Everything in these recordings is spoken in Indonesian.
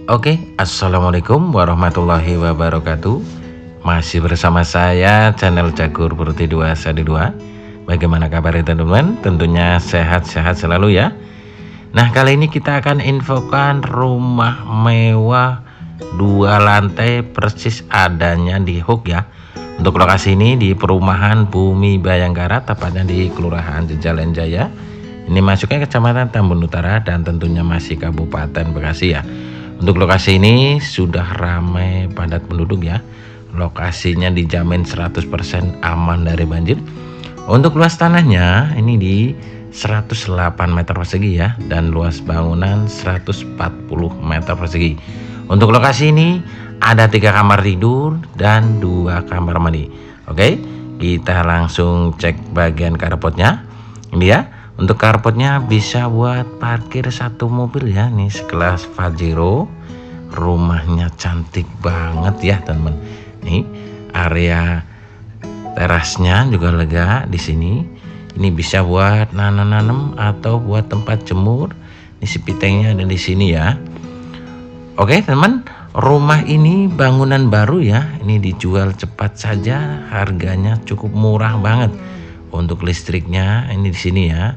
Oke, assalamualaikum warahmatullahi wabarakatuh. Masih bersama saya channel Cagur Putri 212. Bagaimana kabarnya teman-teman? Tentunya sehat-sehat selalu ya. Nah, kali ini kita akan infokan rumah mewah 2 lantai persis adanya di Hook ya. Untuk lokasi ini di perumahan Bumi Bayangkara, tepatnya di Kelurahan Jejalan Jaya. Ini masuknya Kecamatan Tambun Utara dan tentunya masih Kabupaten Bekasi ya. Untuk lokasi ini sudah ramai padat penduduk ya. Lokasinya dijamin 100% aman dari banjir. Untuk luas tanahnya ini di 108 meter persegi ya, dan luas bangunan 140 meter persegi. Untuk lokasi ini ada 3 kamar tidur dan 2 kamar mandi. Oke, kita langsung cek bagian carportnya. Ini ya. Untuk carportnya bisa buat parkir 1 mobil ya. Nih sekelas Pajero. Rumahnya cantik banget ya teman-teman. Nih area terasnya juga lega di sini. Ini bisa buat nanam-nanam atau buat tempat jemur. Ini si pitengnya ada di sini ya. Oke teman, rumah ini bangunan baru ya. Ini dijual cepat saja, harganya cukup murah banget. Untuk listriknya ini di sini ya.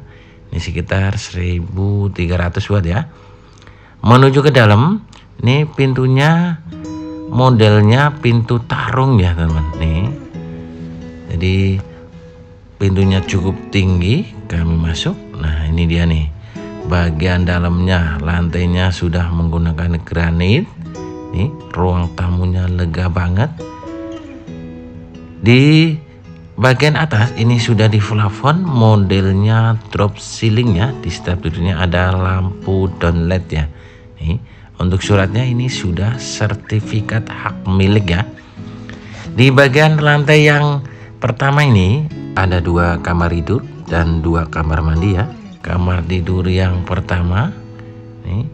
Ini sekitar 1.300 watt ya. Menuju ke dalam, ini pintunya modelnya pintu tarung ya teman. Nih, jadi pintunya cukup tinggi. Kami masuk. Nah ini dia nih. Bagian dalamnya, lantainya sudah menggunakan granit. Nih ruang tamunya lega banget. Di bagian atas ini sudah di plafon, modelnya drop ceiling ya. Di setiap tidurnya ada lampu downlight ya. Nih, untuk suratnya ini sudah sertifikat hak milik ya. Di bagian lantai yang pertama ini ada 2 kamar tidur dan 2 kamar mandi ya. Kamar tidur yang pertama, nih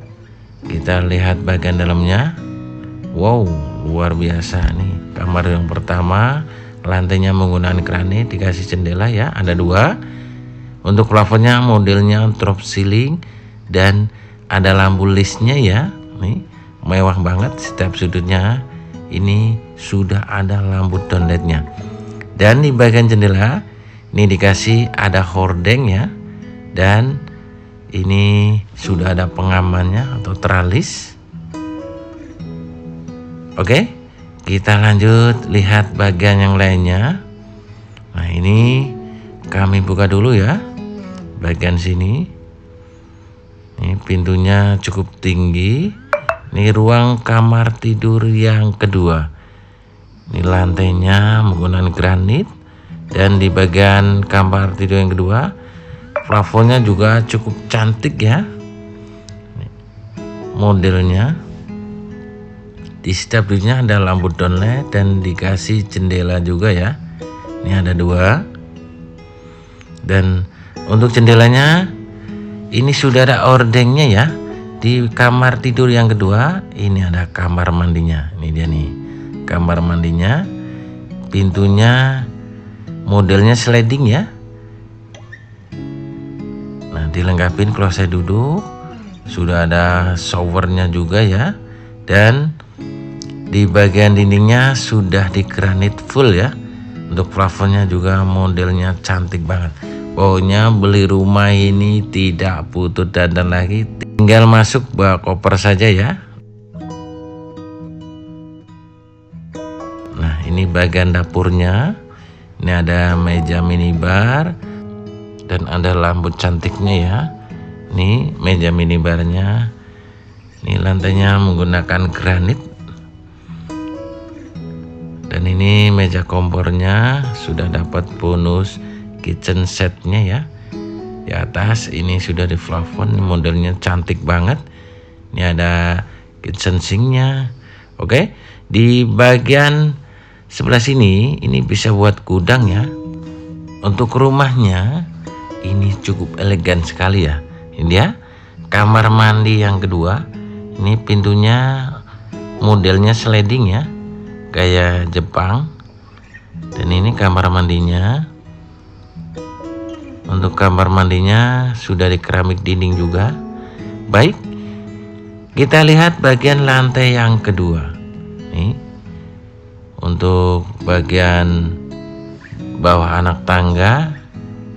kita lihat bagian dalamnya. Wow, luar biasa nih. Kamar yang pertama, lantainya menggunakan granit, dikasih jendela ya, ada 2. Untuk plafonnya modelnya drop ceiling dan ada lampu listnya ya. Nih mewah banget, setiap sudutnya ini sudah ada lampu downlightnya. Dan di bagian jendela ini dikasih ada hordeng ya, dan ini sudah ada pengamannya atau teralis. Oke, kita lanjut lihat bagian yang lainnya. Nah ini kami buka dulu ya bagian sini. Ini pintunya cukup tinggi. Ini ruang kamar tidur yang kedua. Ini lantainya menggunakan granit, dan di bagian kamar tidur yang kedua plafonnya juga cukup cantik ya. Modelnya di setiap tidurnya ada lampu downlight dan dikasih jendela juga ya. Ini ada 2. Dan untuk jendelanya ini sudah ada ordengnya ya. Di kamar tidur yang kedua ini ada kamar mandinya. Ini dia nih kamar mandinya. Pintunya modelnya sliding ya. Nah dilengkapin kloset duduk. Sudah ada showernya juga ya. Dan di bagian dindingnya sudah di granit full ya. Untuk plafonnya juga modelnya cantik banget. Pokoknya beli rumah ini tidak butuh dandan lagi, tinggal masuk bawa koper saja ya. Nah ini bagian dapurnya. Ini ada meja minibar dan ada lampu cantiknya ya. Ini meja minibarnya. Ini lantainya menggunakan granit. Dan ini meja kompornya sudah dapat bonus kitchen setnya ya. Di atas ini sudah di plafon, modelnya cantik banget. Ini ada kitchen sinknya. Oke, di bagian sebelah sini ini bisa buat gudang ya. Untuk rumahnya ini cukup elegan sekali ya. Ini dia kamar mandi yang kedua. Ini pintunya modelnya sliding ya, kayak Jepang. Dan ini kamar mandinya. Untuk kamar mandinya sudah di keramik dinding juga. Baik, Kita lihat bagian lantai yang kedua. Nih, untuk bagian bawah anak tangga,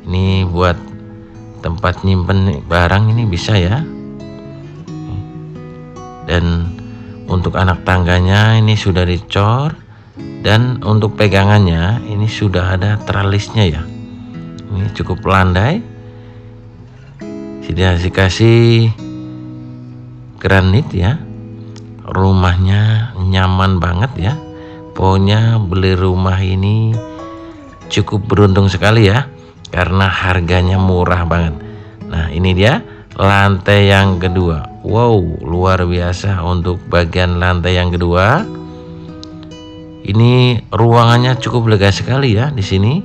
ini buat tempat nyimpen barang, ini bisa ya. Dan untuk anak tangganya ini sudah dicor, dan untuk pegangannya ini sudah ada tralisnya ya. Ini cukup landai, sudah dikasih granit ya. Rumahnya nyaman banget ya. Pokoknya beli rumah ini cukup beruntung sekali ya, karena harganya murah banget. Nah, ini dia lantai yang kedua. Wow, luar biasa untuk bagian lantai yang kedua. Ini ruangannya cukup lega sekali ya di sini.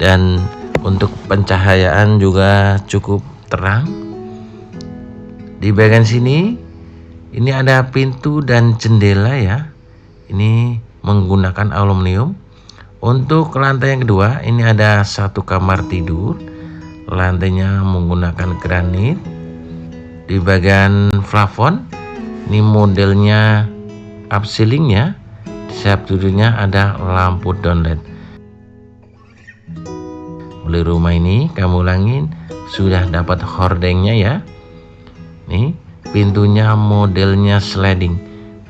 Dan untuk pencahayaan juga cukup terang. Di bagian sini ini ada pintu dan jendela ya. Ini menggunakan aluminium. Untuk lantai yang kedua ini ada satu kamar tidur. Lantainya menggunakan granit. Di bagian plafon ini modelnya up ceiling ya. Siap tidurnya ada lampu downlight. Beli rumah ini kamu ulangin sudah dapat hordengnya ya. Nih, pintunya modelnya sliding.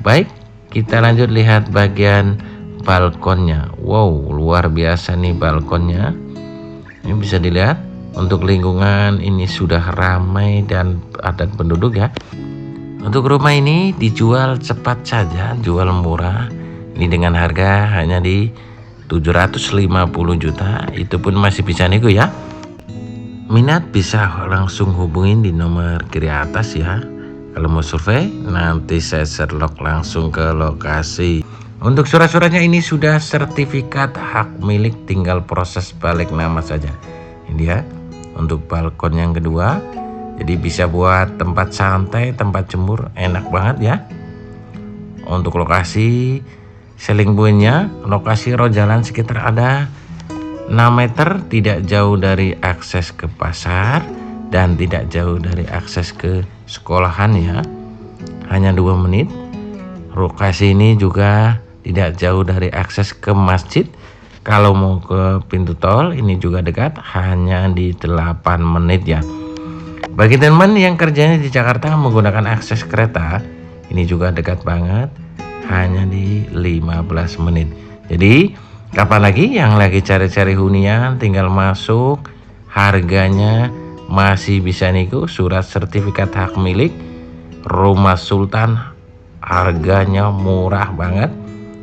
Baik, kita lanjut lihat bagian balkonnya. Wow, luar biasa nih balkonnya. Ini bisa dilihat, untuk lingkungan ini sudah ramai dan padat penduduk ya. Untuk rumah ini dijual cepat saja, jual murah. Ini dengan harga hanya di 750 juta. Itu pun masih bisa nego ya. Minat bisa langsung hubungin di nomor kiri atas ya. Kalau mau survei nanti saya Sherlock langsung ke lokasi. Untuk surat-suratnya ini sudah sertifikat hak milik, tinggal proses balik nama saja. Ini dia untuk balkon yang kedua. Jadi bisa buat tempat santai, tempat jemur, enak banget ya. Untuk lokasi selling pointnya, lokasi road jalan sekitar ada 6 meter, tidak jauh dari akses ke pasar dan tidak jauh dari akses ke sekolahan ya. Hanya 2 menit. Lokasi ini juga tidak jauh dari akses ke masjid. Kalau mau ke pintu tol ini juga dekat, hanya di 8 menit ya. Bagi teman yang kerjanya di Jakarta menggunakan akses kereta, ini juga dekat banget, hanya di 15 menit. Jadi kapan lagi yang lagi cari-cari hunian tinggal masuk, harganya masih bisa nego, surat sertifikat hak milik, rumah sultan, harganya murah banget.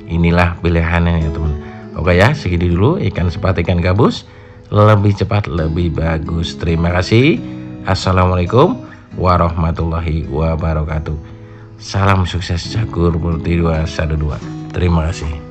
Inilah pilihannya ya teman. Oke ya, segini dulu ikan sepat ikan gabus, lebih cepat lebih bagus. Terima kasih. Assalamualaikum warahmatullahi wabarakatuh. Salam sukses Jagur Multi 212. Terima kasih.